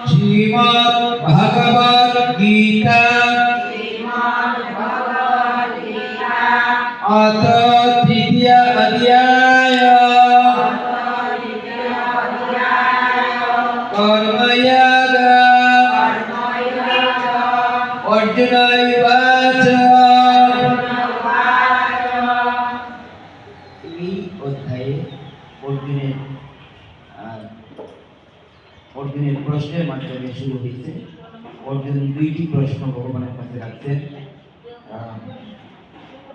श्रीमद् भगवद गीता अथ तृतीय अध्याय कर्मयोग अर्जुन उवाच এই অধ্যায়ে অর্জুনের প্রশ্নের মাধ্যমে শুরু হয়েছে। অর্জুন দুইটি প্রশ্ন ভগবানের কাছে রাখছেন।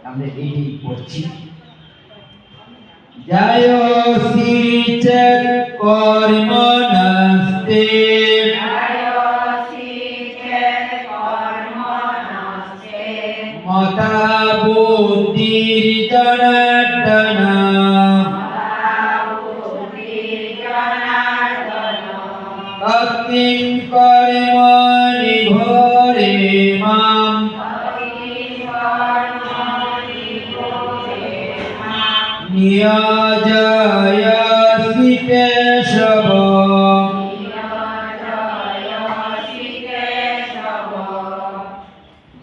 আমরা এই পড়ছি। জায়োসি চেত কর্মণস্তে মতা বুদ্ধির জনার্দন তৎকিং কর্মণি ঘোরে মাম নিয়োজয়সি কেশব।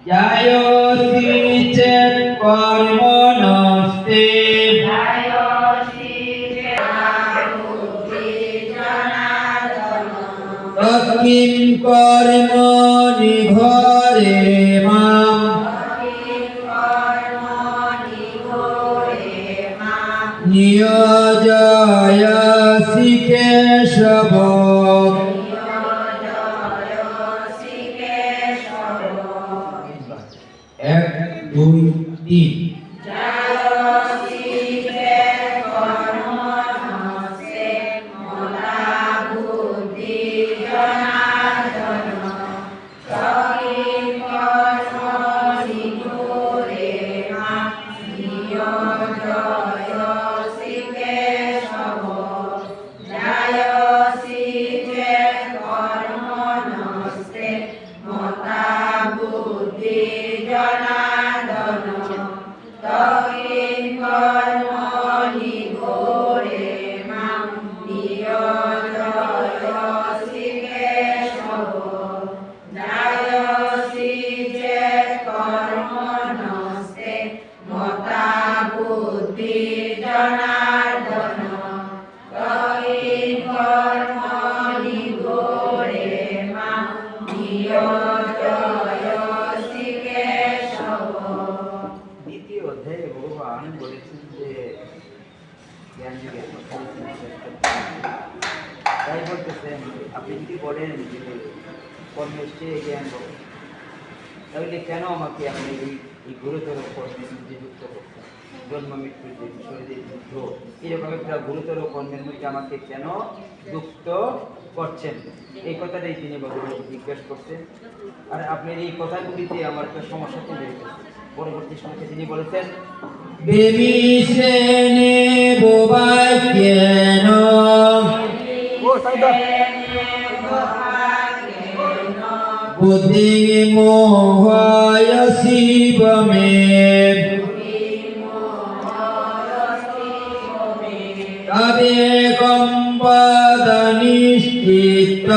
জায়োসি চেত কর্মণস্তে তৎকিং কর্মণি ঘোরে মাম নিয়োজয়সি কেশব। এক দুই তিন। দ্বিতীয় অধ্যায়ে ভগবান বলেছেন যে জ্ঞান যুগের কথা তাই বলতেছেন, আপনি যদি বলেন যে কর্মের চেয়ে জ্ঞান হবে, তাহলে কেন আমাকে আপনি এই গুরুতর কর্মের মধ্যে যুক্ত করছেন? জন্ম মৃত্যুর যে বিষয়, যে যুদ্ধ, এরকম একটা গুরুতর কর্মের মধ্যে আমাকে কেন যুক্ত করছেন? এই কথাটাই তিনি ভগবান জিজ্ঞেস করছেন। আর আপনার এই কথাগুলিতে আমার একটা সমস্যা তৈরি হয়েছে। পরবর্তী সমস্যা তিনি বলেছেন, বিবিসেনে বোবাক্যেন বুদ্ধি মোহায় শিবমে তদেকং পদ নিশ্চিত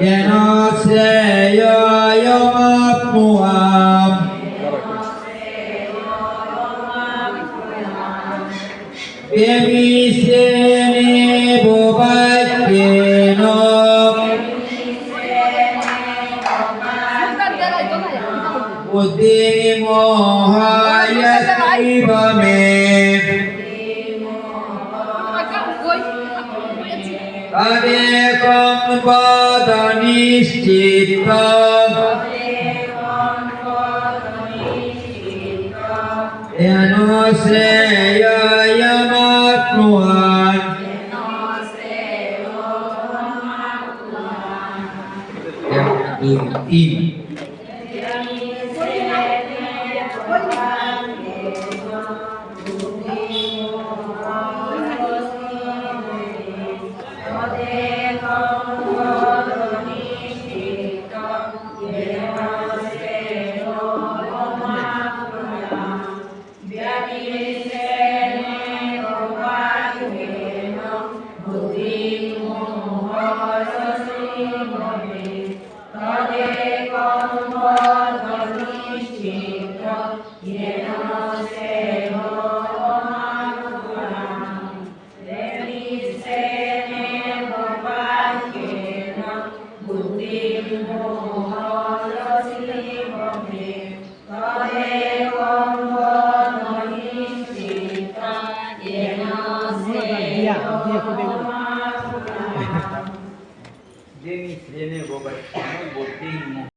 জ্ঞান শ্রেয়মাপ্নুয়াম। বিবিসেনে বোবাক্যেন বুদ্ধি মোহায় শিবমে তদেকং পদ নিশ্চিত জ্ঞান শ্রেয়মাপ্নুয়াম। এক দুই তিন। পদে কম্পন ধনিষ্ঠিত